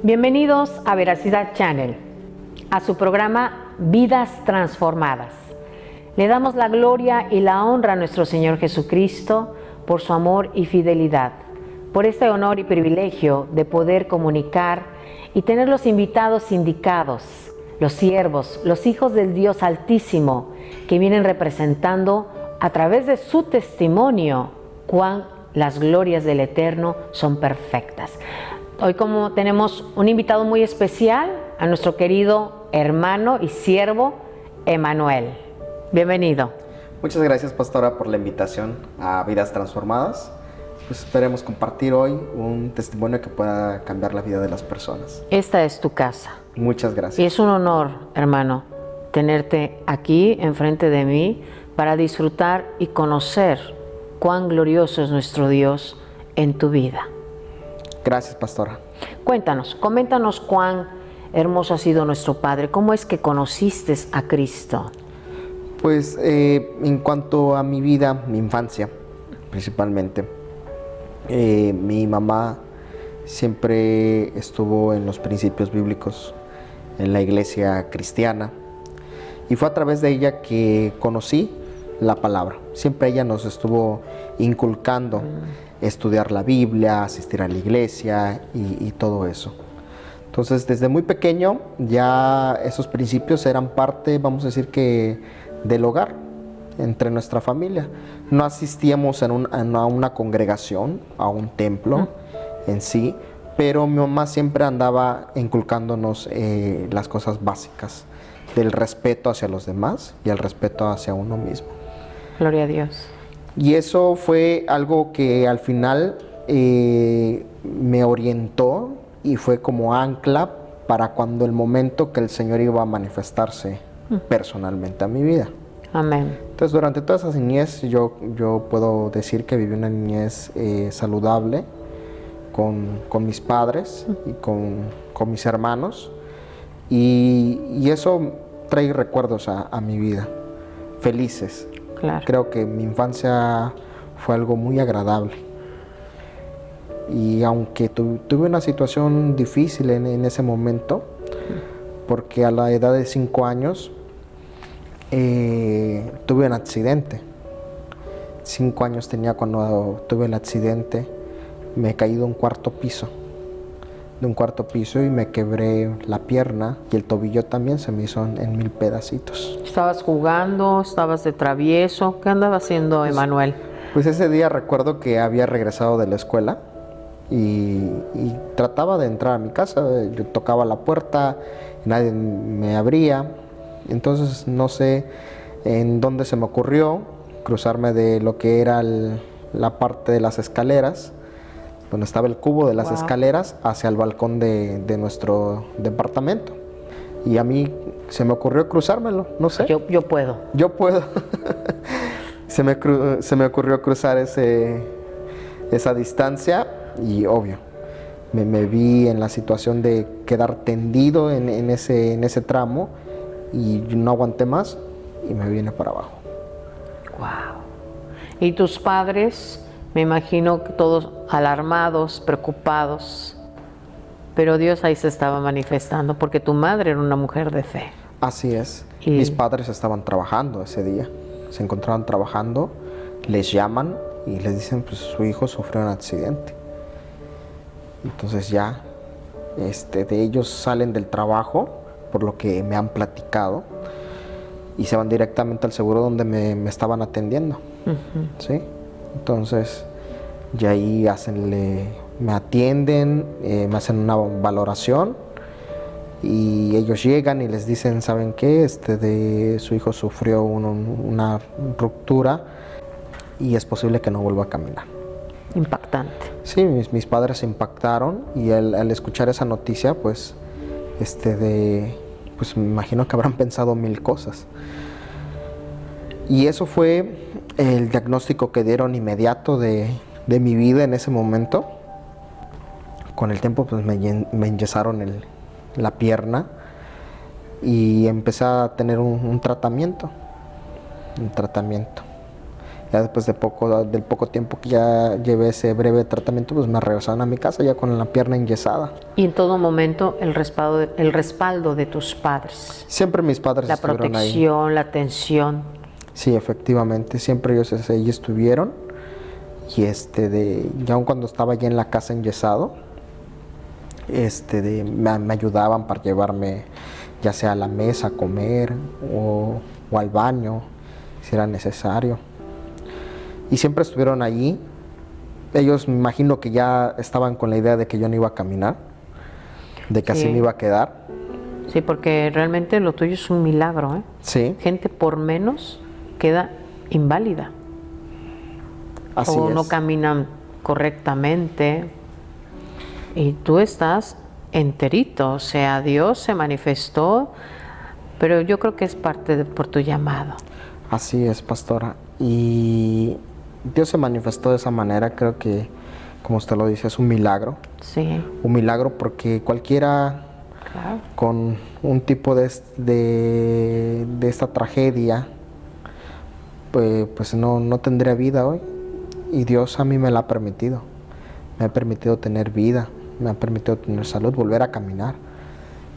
Bienvenidos a Veracidad Channel, a su programa Vidas Transformadas. Le damos la gloria y la honra a nuestro Señor Jesucristo por su amor y fidelidad, por este honor y privilegio de poder comunicar y tener los invitados indicados, los siervos, los hijos del Dios Altísimo, que vienen representando a través de su testimonio cuán las glorias del Eterno son perfectas. Hoy como tenemos un invitado muy especial, a nuestro querido hermano y siervo, Emanuel. Bienvenido. Muchas gracias, pastora, por la invitación a Vidas Transformadas. Pues esperemos compartir hoy un testimonio que pueda cambiar la vida de las personas. Esta es tu casa. Muchas gracias. Y es un honor, hermano, tenerte aquí enfrente de mí para disfrutar y conocer cuán glorioso es nuestro Dios en tu vida. Gracias, pastora. Coméntanos cuán hermoso ha sido nuestro Padre. ¿Cómo es que conociste a Cristo? Pues en cuanto a mi vida, mi infancia principalmente, mi mamá siempre estuvo en los principios bíblicos, en la iglesia cristiana, y fue a través de ella que conocí la palabra. Siempre ella nos estuvo inculcando estudiar la Biblia, asistir a la iglesia y todo eso. Entonces, desde muy pequeño ya esos principios eran parte, vamos a decir que, del hogar, entre nuestra familia. No asistíamos a una congregación, a un templo en sí, pero mi mamá siempre andaba inculcándonos las cosas básicas del respeto hacia los demás y el respeto hacia uno mismo. Gloria a Dios. Y eso fue algo que al final me orientó y fue como ancla para cuando el momento que el Señor iba a manifestarse personalmente a mi vida. Amén. Entonces, durante toda esa niñez yo puedo decir que viví una niñez saludable con mis padres y con mis hermanos, y eso trae recuerdos a mi vida, felices. Claro. Creo que mi infancia fue algo muy agradable. Y aunque tuve una situación difícil en ese momento, porque a la edad de 5 años tuve un accidente. 5 años tenía cuando tuve el accidente. Me caí de un cuarto piso y me quebré la pierna, y el tobillo también se me hizo en 1000 pedacitos. ¿Estabas jugando? ¿Estabas de travieso? ¿Qué andaba haciendo Emanuel? Pues ese día recuerdo que había regresado de la escuela y trataba de entrar a mi casa. Yo tocaba la puerta y nadie me abría. Entonces no sé en dónde se me ocurrió cruzarme de lo que era la parte de las escaleras, donde estaba el cubo de las escaleras, hacia el balcón de nuestro departamento. Y a mí se me ocurrió cruzármelo, no sé. Yo puedo. Yo puedo. se me ocurrió cruzar esa distancia, y obvio, me vi en la situación de quedar tendido en ese tramo, y no aguanté más y me vine para abajo. Wow. ¿Y tus padres? Me imagino que todos alarmados, preocupados, pero Dios ahí se estaba manifestando porque tu madre era una mujer de fe. Así es. Mis padres estaban trabajando ese día, se encontraban trabajando, les llaman y les dicen, pues su hijo sufrió un accidente. Entonces ya de ellos salen del trabajo, por lo que me han platicado, y se van directamente al seguro donde me estaban atendiendo. ¿Sí? Entonces, ya ahí me atienden, me hacen una valoración, y ellos llegan y les dicen, ¿saben qué? Su hijo sufrió una ruptura y es posible que no vuelva a caminar. Impactante. Sí, mis padres se impactaron, y al escuchar esa noticia, pues, pues me imagino que habrán pensado 1000 cosas. Y eso fue el diagnóstico que dieron inmediato de mi vida en ese momento. Con el tiempo, pues me enyesaron la pierna y empecé a tener un tratamiento. Ya después del poco tiempo que ya llevé ese breve tratamiento, pues me regresaron a mi casa ya con la pierna enyesada. Y en todo momento el respaldo de tus padres. Siempre mis padres La estuvieron ahí. protección, la atención. Sí, efectivamente, siempre ellos ahí estuvieron. Y y aun cuando estaba ya en la casa enyesado, me ayudaban para llevarme ya sea a la mesa a comer o al baño, si era necesario. Y siempre estuvieron allí. Ellos me imagino que ya estaban con la idea de que yo no iba a caminar, de que Sí. así me iba a quedar. Sí, porque realmente lo tuyo es un milagro, ¿eh? Sí, Gente por menos queda inválida. así O es. no caminan correctamente. Y tú estás enterito, o sea, Dios se manifestó, pero yo creo que es parte por tu llamado. Así es, pastora. Y Dios se manifestó de esa manera, creo que, como usted lo dice, es un milagro. Sí, Un milagro porque cualquiera claro. con un tipo de esta tragedia, pues no tendría vida hoy. Y Dios a mí me la ha permitido. Me ha permitido tener vida, me ha permitido tener salud, volver a caminar,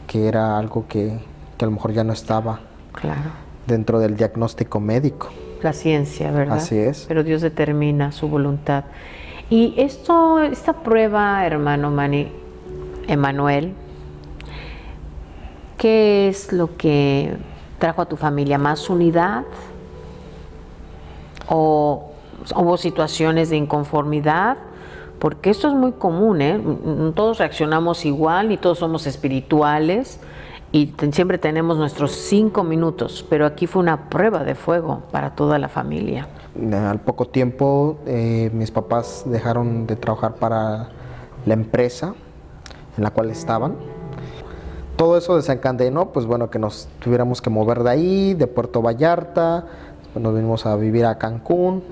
que era algo que a lo mejor ya no estaba Claro. dentro del diagnóstico médico. La ciencia, ¿verdad? Así es. Pero Dios determina su voluntad. Y esta prueba, hermano Emanuel, ¿qué es lo que trajo a tu familia? ¿Más unidad? ¿O hubo situaciones de inconformidad? Porque esto es muy común, ¿eh? Todos reaccionamos igual y todos somos espirituales y siempre tenemos nuestros 5 minutos, pero aquí fue una prueba de fuego para toda la familia. Al poco tiempo mis papás dejaron de trabajar para la empresa en la cual estaban. Todo eso desencadenó, pues bueno, que nos tuviéramos que mover de ahí, de Puerto Vallarta, después nos vinimos a vivir a Cancún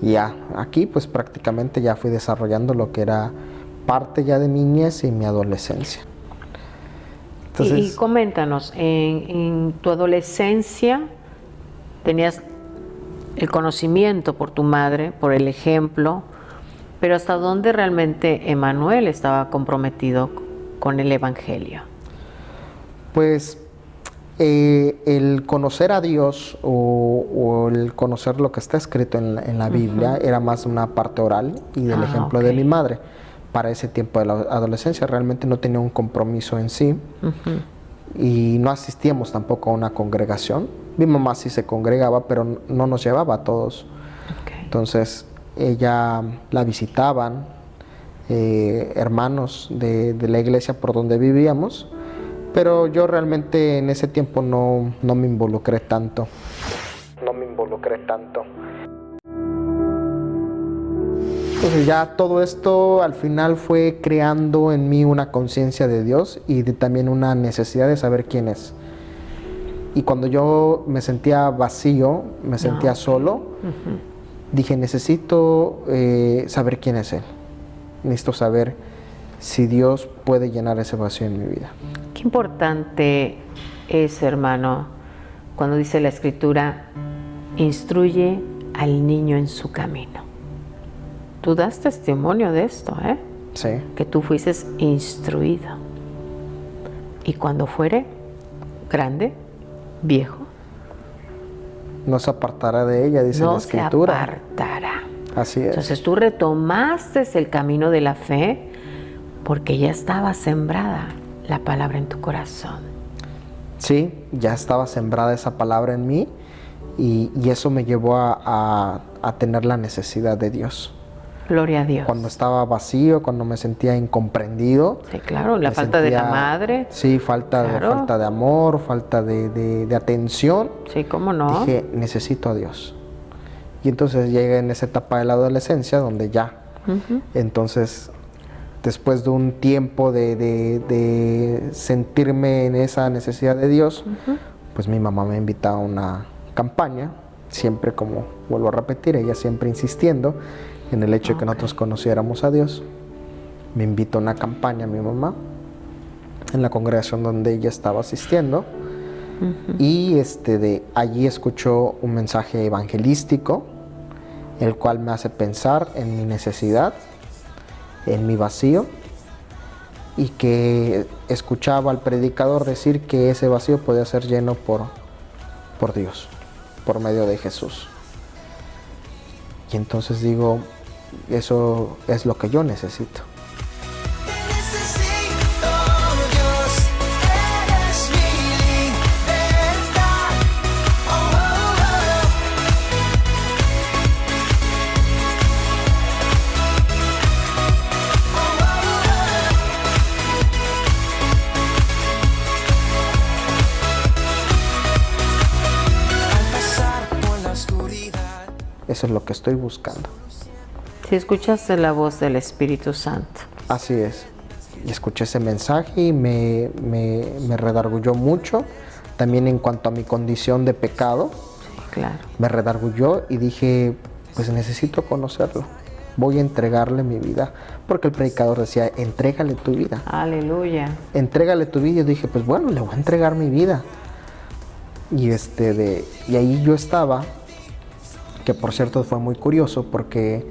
y ya aquí pues prácticamente ya fui desarrollando lo que era parte ya de mi niñez y mi adolescencia. Entonces, Y coméntanos, en tu adolescencia tenías el conocimiento por tu madre, por el ejemplo, pero ¿hasta dónde realmente Emanuel estaba comprometido con el Evangelio? pues el conocer a Dios o el conocer lo que está escrito en la Biblia era más una parte oral y del ejemplo de mi madre. Para ese tiempo de la adolescencia realmente no tenía un compromiso en sí y no asistíamos tampoco a una congregación. Mi mamá sí se congregaba, pero no nos llevaba a todos. Entonces ella la visitaban hermanos de la iglesia por donde vivíamos, pero yo realmente en ese tiempo no me involucré tanto. Entonces ya todo esto al final fue creando en mí una conciencia de Dios y también una necesidad de saber quién es. Y cuando yo me sentía vacío, me sentía solo, dije, necesito saber quién es Él. Necesito saber si Dios puede llenar ese vacío en mi vida. Qué importante es, hermano, cuando dice la Escritura, instruye al niño en su camino. Tú das testimonio de esto, ¿eh? Sí. Que tú fuiste instruido. Y cuando fuere grande, viejo, No se apartará de ella, dice la no se Escritura. apartará. Así es. Entonces tú retomaste el camino de la fe porque ya estaba sembrada la palabra en tu corazón. Sí, ya estaba sembrada esa palabra en mí y eso me llevó a tener la necesidad de Dios. Gloria a Dios. Cuando estaba vacío, cuando me sentía incomprendido. Sí, claro, la me falta de la sentía- madre. Sí, falta de amor, falta de atención. Sí, cómo no. Dije, necesito a Dios. Y entonces llegué en esa etapa de la adolescencia donde ya. Entonces, después de un tiempo de sentirme en esa necesidad de Dios, pues mi mamá me invita a una campaña, siempre, como vuelvo a repetir, ella siempre insistiendo en el hecho de que nosotros conociéramos a Dios. Me invita a una campaña mi mamá en la congregación donde ella estaba asistiendo. Y allí escuchó un mensaje evangelístico el cual me hace pensar en mi necesidad, en mi vacío, y que escuchaba al predicador decir que ese vacío podía ser lleno por Dios, por medio de Jesús. Y entonces digo, eso es lo que yo necesito. Eso es lo que estoy buscando. Si escuchaste la voz del Espíritu Santo. Así es. Y escuché ese mensaje y me redargulló mucho. También en cuanto a mi condición de pecado. Sí, claro. Me redargulló y dije, pues necesito conocerlo. Voy a entregarle mi vida. Porque el predicador decía, entrégale tu vida. Aleluya. Entrégale tu vida. Y dije, pues bueno, le voy a entregar mi vida. Y ahí yo estaba, que por cierto fue muy curioso porque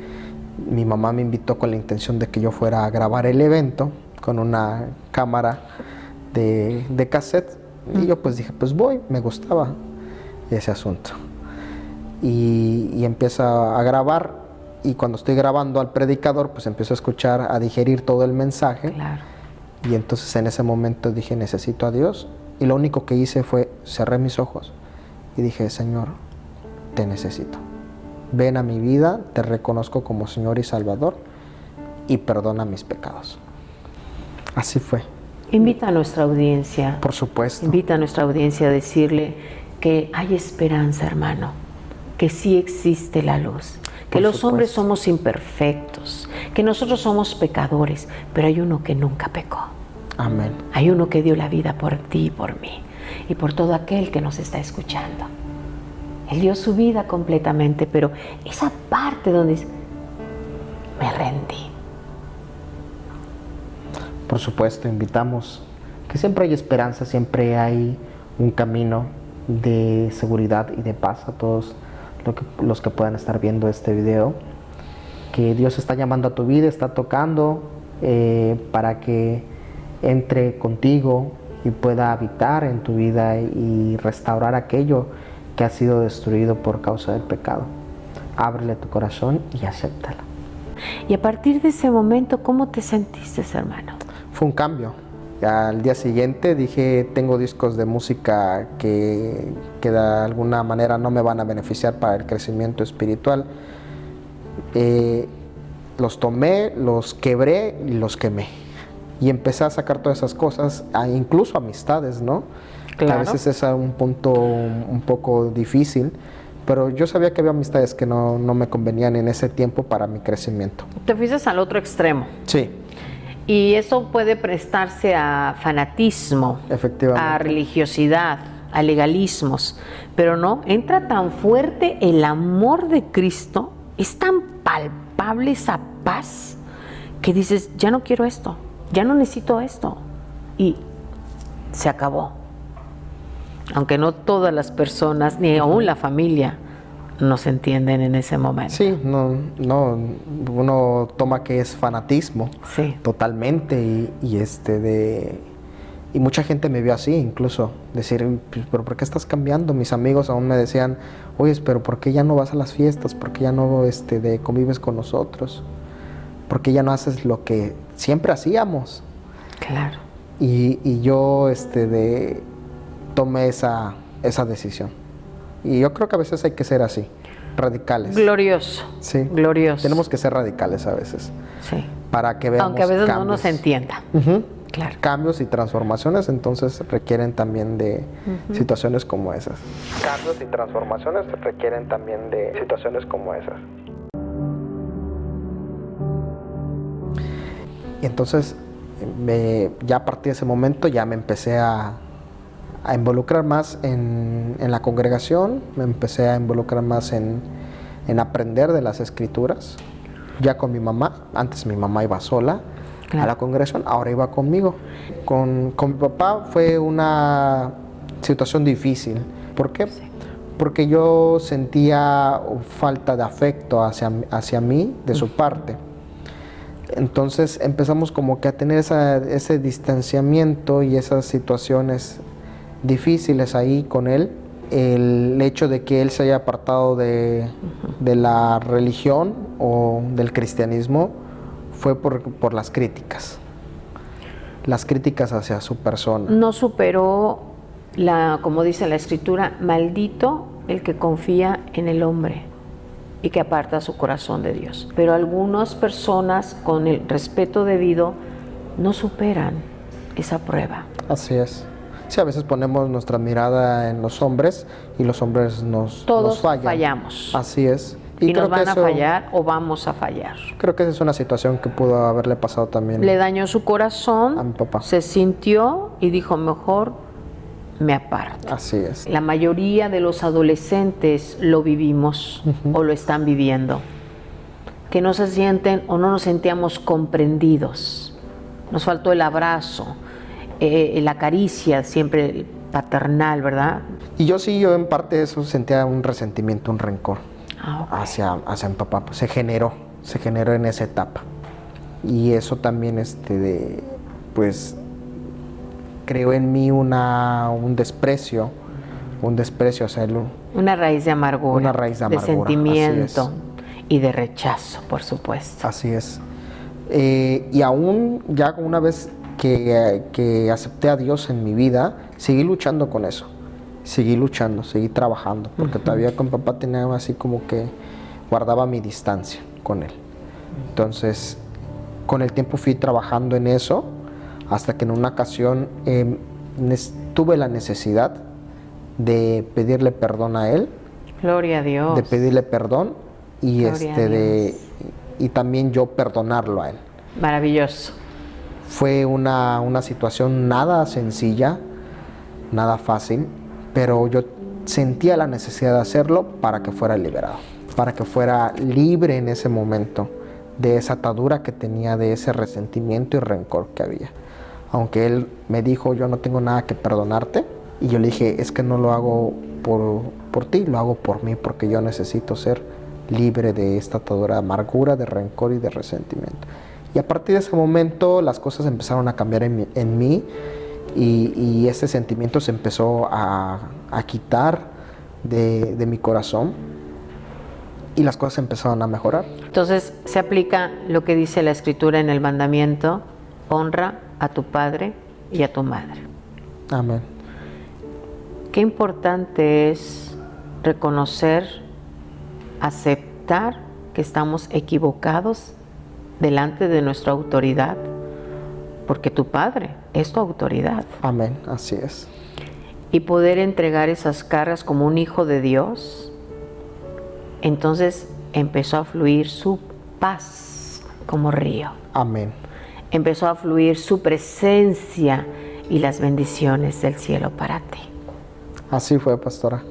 mi mamá me invitó con la intención de que yo fuera a grabar el evento con una cámara de cassette. Y yo pues dije, pues voy, me gustaba ese asunto. Y empiezo a grabar, y cuando estoy grabando al predicador, pues empiezo a escuchar, a digerir todo el mensaje. Claro. Y entonces en ese momento dije, necesito a Dios. Y lo único que hice fue, cerré mis ojos y dije, Señor, te necesito. Ven a mi vida, te reconozco como Señor y Salvador y perdona mis pecados. Así fue. Invita a nuestra audiencia. Por supuesto. Invita a nuestra audiencia a decirle que hay esperanza, hermano, que sí existe la luz, que los hombres somos imperfectos, que nosotros somos pecadores, pero hay uno que nunca pecó. Amén. Hay uno que dio la vida por ti y por mí y por todo aquel que nos está escuchando. Él dio su vida completamente, pero esa parte donde me rendí. Por supuesto, invitamos que siempre hay esperanza, siempre hay un camino de seguridad y de paz a todos los que puedan estar viendo este video. Que Dios está llamando a tu vida, está tocando para que entre contigo y pueda habitar en tu vida y restaurar aquello que ha sido destruido por causa del pecado. Ábrele tu corazón y acéptalo. Y a partir de ese momento, ¿cómo te sentiste, hermano? Fue un cambio. Al día siguiente dije, tengo discos de música que de alguna manera no me van a beneficiar para el crecimiento espiritual. Los tomé, los quebré y los quemé. Y empecé a sacar todas esas cosas, incluso amistades, ¿no? Claro. A veces es un punto un poco difícil, pero yo sabía que había amistades que no me convenían en ese tiempo para mi crecimiento. Te fuiste al otro extremo. Sí. Y eso puede prestarse a fanatismo, efectivamente, a religiosidad, a legalismos, pero no, entra tan fuerte el amor de Cristo, es tan palpable esa paz, que dices, ya no quiero esto, ya no necesito esto, y se acabó. Aunque no todas las personas, ni aún la familia, nos entienden en ese momento. Sí, no, uno toma que es fanatismo, sí, totalmente, y mucha gente me vio así, incluso, decir, pero ¿por qué estás cambiando? Mis amigos aún me decían, oye, pero ¿por qué ya no vas a las fiestas? ¿Por qué ya no convives con nosotros? ¿Por qué ya no haces lo que siempre hacíamos? Claro. Y yo tomé esa decisión. Y yo creo que a veces hay que ser así, radicales. Glorioso. Sí. Glorioso. Tenemos que ser radicales a veces. Sí. Para que veamos aunque a veces cambios. no nos entienda. Claro. Cambios y transformaciones, entonces requieren también de situaciones como esas. Cambios y transformaciones requieren también de situaciones como esas. Y entonces, ya a partir de ese momento ya me empecé a involucrar más en la congregación, me empecé a involucrar más en aprender de las escrituras, ya con mi mamá. Antes mi mamá iba sola a la congregación, ahora iba conmigo. Con mi papá fue una situación difícil. ¿Por qué? porque yo sentía falta de afecto hacia mí, de su parte. Entonces empezamos como que a tener ese distanciamiento y esas situaciones difíciles ahí con él. El hecho de que él se haya apartado de la religión o del cristianismo fue por las críticas hacia su persona. No superó, como dice la Escritura, maldito el que confía en el hombre y que aparta su corazón de Dios. Pero algunas personas, con el respeto debido, no superan esa prueba. Así es. Sí, a veces ponemos nuestra mirada en los hombres y los hombres nos fallan. Fallamos. Así es. Y nos van a fallar o vamos a fallar. Creo que esa es una situación que pudo haberle pasado también. Le dañó su corazón, a mi papá. Se sintió y dijo, mejor me aparto. Así es. La mayoría de los adolescentes lo vivimos o lo están viviendo. Que no se sienten o no nos sentíamos comprendidos. Nos faltó el abrazo, la caricia siempre paternal, ¿verdad? Y yo en parte de eso sentía un resentimiento, un rencor. Okay. hacia mi papá, pues se generó en esa etapa. Y eso también pues creó en mí un desprecio hacia él. Una raíz de amargura. Una raíz de amargura. De sentimiento y de rechazo, por supuesto. Así es. Y aún ya una vez que acepté a Dios en mi vida, seguí luchando con eso. Seguí trabajando, porque todavía con papá tenía así como que guardaba mi distancia con él. Entonces, con el tiempo fui trabajando en eso, hasta que en una ocasión tuve la necesidad de pedirle perdón a él. Gloria a Dios. De pedirle perdón y y también yo perdonarlo a él. Maravilloso. Fue una situación nada sencilla, nada fácil, pero yo sentía la necesidad de hacerlo para que fuera liberado, para que fuera libre en ese momento de esa atadura que tenía, de ese resentimiento y rencor que había. Aunque él me dijo, yo no tengo nada que perdonarte, y yo le dije, es que no lo hago por ti, lo hago por mí, porque yo necesito ser libre de esta atadura de amargura, de rencor y de resentimiento. Y a partir de ese momento las cosas empezaron a cambiar en mí. Y ese sentimiento se empezó a quitar de mi corazón y las cosas empezaron a mejorar. Entonces se aplica lo que dice la Escritura en el mandamiento: honra a tu padre y a tu madre. Amén. Qué importante es reconocer, aceptar que estamos equivocados delante de nuestra autoridad, porque tu padre es tu autoridad. Amén, así es. Y poder entregar esas cargas como un hijo de Dios. Entonces empezó a fluir su paz como río. Amén. Empezó a fluir su presencia y las bendiciones del cielo para ti. Así fue, pastora.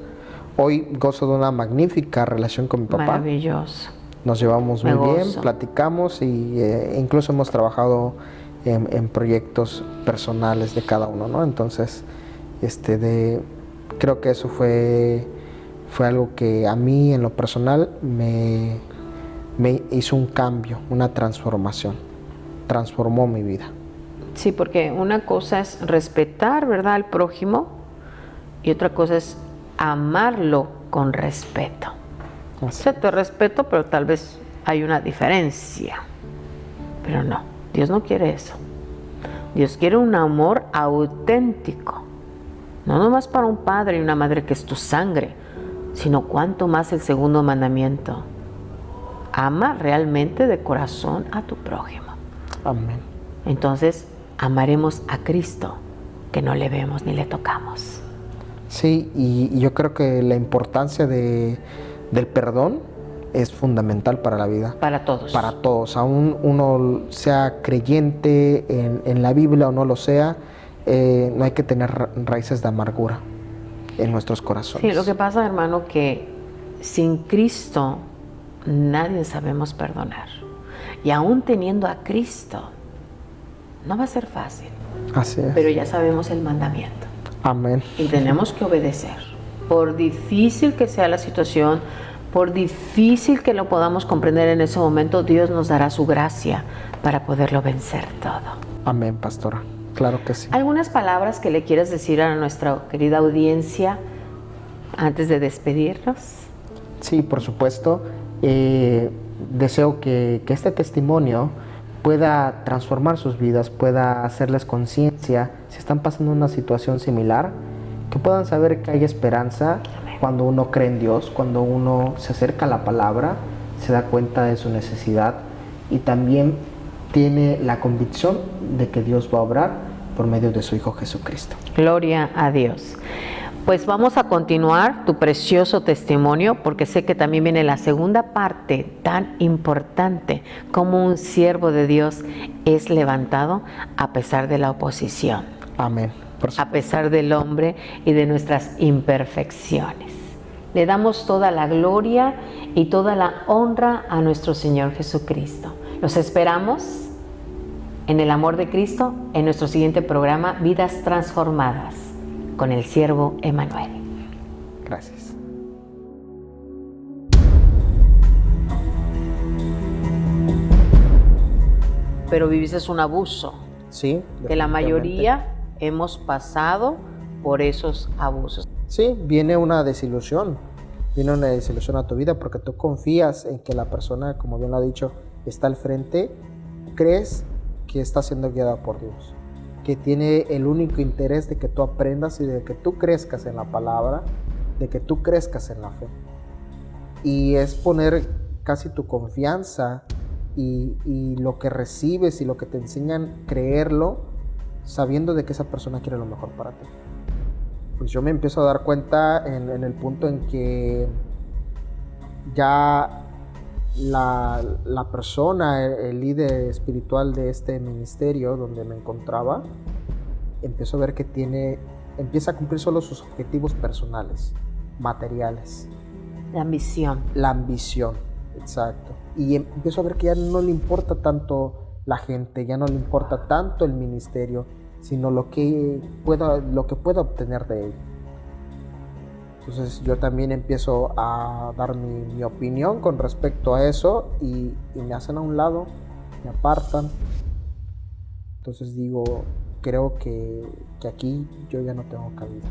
Hoy gozo de una magnífica relación con mi papá. Maravilloso. Nos llevamos muy bien, platicamos y incluso hemos trabajado en proyectos personales de cada uno, ¿no? Entonces, creo que eso fue algo que a mí en lo personal me hizo un cambio, una transformación, transformó mi vida. Sí, porque una cosa es respetar, ¿verdad?, al prójimo, y otra cosa es amarlo con respeto. O sea, te respeto, pero tal vez hay una diferencia. Pero no, Dios no quiere eso. Dios quiere un amor auténtico. No nomás para un padre y una madre que es tu sangre, sino cuanto más el segundo mandamiento. Ama realmente de corazón a tu prójimo. Amén. Entonces, amaremos a Cristo, que no le vemos ni le tocamos. Sí, y yo creo que la importancia del perdón es fundamental para la vida. Para todos. Para todos. Aún uno sea creyente en la Biblia o no lo sea, no hay que tener raíces de amargura en nuestros corazones. Sí, lo que pasa, hermano, que sin Cristo nadie sabemos perdonar. Y aún teniendo a Cristo, no va a ser fácil. Así es. Pero ya sabemos el mandamiento. Amén. Y tenemos que obedecer. por difícil que sea la situación, por difícil que lo podamos comprender en ese momento, Dios nos dará su gracia para poderlo vencer todo. Amén, pastora. Claro que sí. ¿Algunas palabras que le quieras decir a nuestra querida audiencia antes de despedirnos? Sí, por supuesto. Deseo que este testimonio pueda transformar sus vidas, pueda hacerles conciencia, si están pasando una situación similar, que puedan saber que hay esperanza cuando uno cree en Dios, cuando uno se acerca a la palabra, se da cuenta de su necesidad y también tiene la convicción de que Dios va a obrar por medio de su Hijo Jesucristo. Gloria a Dios. Pues vamos a continuar tu precioso testimonio, porque sé que también viene la segunda parte tan importante, como un siervo de Dios es levantado a pesar de la oposición. Amén. A pesar del hombre y de nuestras imperfecciones. Le damos toda la gloria y toda la honra a nuestro Señor Jesucristo. Los esperamos en el amor de Cristo en nuestro siguiente programa, Vidas Transformadas, con el siervo Emanuel. Gracias. Pero viviste un abuso. Sí. Que la mayoría hemos pasado por esos abusos. Sí, viene una desilusión a tu vida porque tú confías en que la persona, como bien lo ha dicho, está al frente, crees que está siendo guiada por Dios, que tiene el único interés de que tú aprendas y de que tú crezcas en la palabra, de que tú crezcas en la fe. Y es poner casi tu confianza y lo que recibes y lo que te enseñan, creerlo, sabiendo de que esa persona quiere lo mejor para ti. Pues yo me empiezo a dar cuenta en el punto en que ya la persona, el líder espiritual de este ministerio donde me encontraba, empiezo a ver que empieza a cumplir solo sus objetivos personales, materiales. La ambición. La ambición, exacto. Y empiezo a ver que ya no le importa tanto la gente, ya no le importa tanto el ministerio, sino lo que pueda obtener de él. Entonces yo también empiezo a dar mi opinión con respecto a eso y me hacen a un lado, me apartan. Entonces digo, creo que aquí yo ya no tengo cabida.